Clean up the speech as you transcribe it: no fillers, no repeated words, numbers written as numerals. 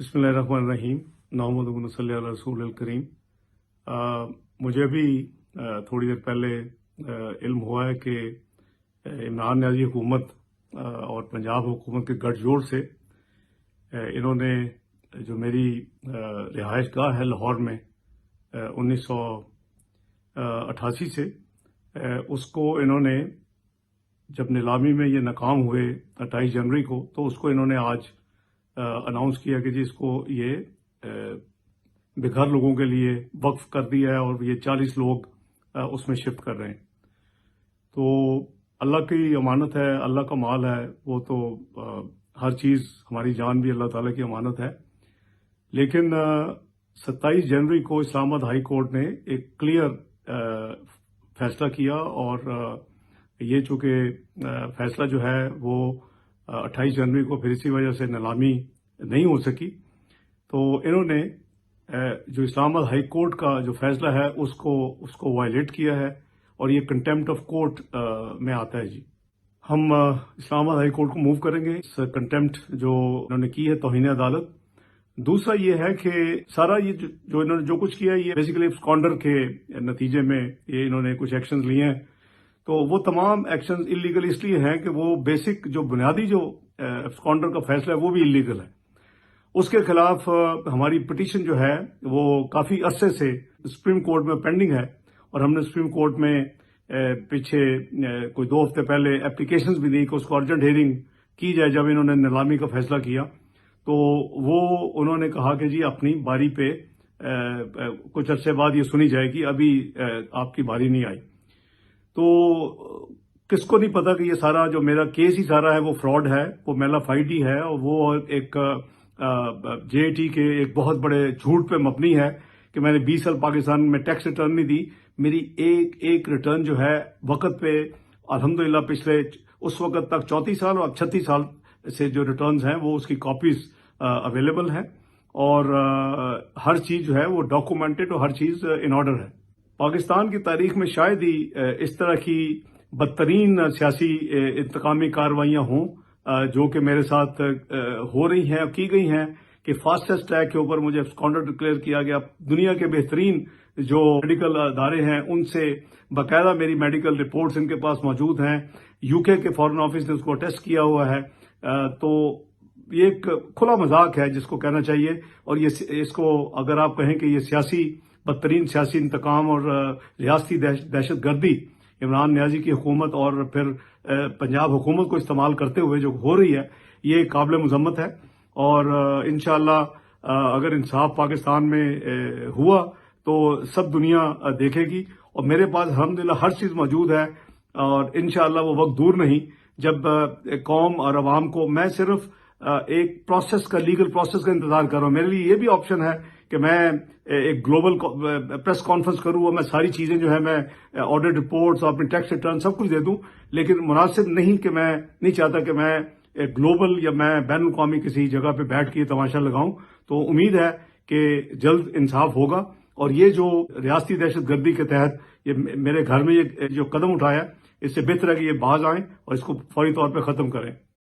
बिस्मिल्लाहिर्रहमानिर्रहीम। नहमदुहु व नसल्ली अला रसूलिल करीम। मुझे अभी थोड़ी देर पहले इल्म हुआ है कि इमरान न्याजी हुकूमत और पंजाब हुकूमत के गठजोड़ से इन्होंने जो मेरी रिहाइश गाह है लाहौर में 1988 से उसको इन्होंने जब नीलामी में ये नाकाम हुए 28 जनवरी को, तो उसको इन्होंने आज अनाउंस किया कि जी इसको ये बेघर लोगों के लिए वक्फ कर दिया है और ये 40 लोग उसमें शिफ्ट कर रहे हैं। तो अल्लाह की अमानत है, अल्लाह का माल है, वो तो हर चीज़, हमारी जान भी अल्लाह ताला की अमानत है। लेकिन 27 जनवरी को इस्लामाबाद हाई कोर्ट ने एक क्लियर फैसला किया और ये चूँकि फैसला जो है वो 28 जनवरी को फिर इसी वजह से नीलामी नहीं हो सकी, तो इन्होंने जो इस्लामाबाद हाई कोर्ट का जो फैसला है उसको वायलेट किया है और ये कंटेम्प्ट ऑफ कोर्ट में आता है। जी, हम इस्लामाबाद हाई कोर्ट को मूव करेंगे इस कंटेम्प्ट जो इन्होंने की है, तौहीन अदालत। दूसरा ये है कि सारा ये जो इन्होंने जो कुछ किया है ये बेसिकली एब्सकॉन्डर के नतीजे में ये इन्होंने कुछ एक्शंस लिए हैं। तो वो तमाम एक्शंस इलीगल इसलिए हैं कि वो बेसिक जो बुनियादी जो एब्सकॉन्डर का फैसला है वो भी इलीगल है। उसके खिलाफ हमारी पिटीशन जो है वो काफी अरसे से सुप्रीम कोर्ट में पेंडिंग है और हमने सुप्रीम कोर्ट में पीछे कोई 2 हफ्ते पहले एप्लीकेशंस भी दी कि उसको अर्जेंट हियरिंग की जाए। जब इन्होंने नीलामी का फैसला किया तो वो उन्होंने कहा कि जी अपनी बारी पे कुछ अरसे बाद ये सुनी जाएगी, अभी आपकी बारी नहीं आई। तो किसको नहीं पता कि ये सारा जो मेरा केस ही सारा है वो फ्रॉड है, वो मेलाफाइड ही है और वो एक जेटी के एक बहुत बड़े झूठ पे मबनी है कि मैंने 20 साल पाकिस्तान में टैक्स रिटर्न नहीं दी। मेरी एक रिटर्न जो है वक्त पे अल्हम्दुलिल्लाह पिछले उस वक्त तक 34 साल और 36 साल से जो रिटर्न्स हैं वो उसकी कॉपीज अवेलेबल है और हर चीज जो है वो डॉक्यूमेंटेड और हर चीज इन ऑर्डर है। पाकिस्तान की तारीख में शायद ही इस तरह की बदतरीन सियासी इंतकामी कार्रवाइयां हों जो कि मेरे साथ हो रही हैं और की गई हैं कि फास्टेस्ट ट्रैक के ऊपर मुझे एब्सकॉन्डर डिक्लेयर किया गया। दुनिया के बेहतरीन जो मेडिकल अदारे हैं उनसे बाकायदा मेरी मेडिकल रिपोर्ट्स इनके पास मौजूद हैं। यूके के फॉरेन ऑफिस ने उसको टेस्ट किया हुआ है। तो ये एक खुला मजाक है जिसको कहना चाहिए। और ये इसको अगर आप कहें कि ये सियासी बदतरीन सियासी इंतकाम और रियासती दहशत गर्दी इमरान न्याजी की हुकूमत और फिर पंजाब हुकूमत को इस्तेमाल करते हुए जो हो रही है, ये काबिल मजम्मत है। और इंशाअल्लाह अगर इंसाफ पाकिस्तान में हुआ तो सब दुनिया देखेगी और मेरे पास अल्हम्दुलिल्लाह हर चीज मौजूद है और इंशाअल्लाह वो वक्त दूर नहीं जब कौम और अवाम को, मैं सिर्फ एक प्रोसेस का, लीगल प्रोसेस का इंतजार कर रहा हूं। मेरे लिए ये भी ऑप्शन है कि मैं एक ग्लोबल प्रेस कॉन्फ्रेंस करूं और मैं सारी चीजें जो है मैं ऑडिट रिपोर्ट्स और अपनी टैक्स रिटर्न सब कुछ दे दूं, लेकिन मुनासिब नहीं कि मैं नहीं चाहता कि मैं एक ग्लोबल या मैं बैन अवी किसी जगह पे बैठ के तमाशा लगाऊं। तो उम्मीद है कि जल्द इंसाफ होगा और ये जो रियासती दहशत गर्दी के तहत ये मेरे घर में ये जो कदम उठाया, इससे बेहतर है कि ये बाज आए और इसको फौरी तौर पर खत्म करें।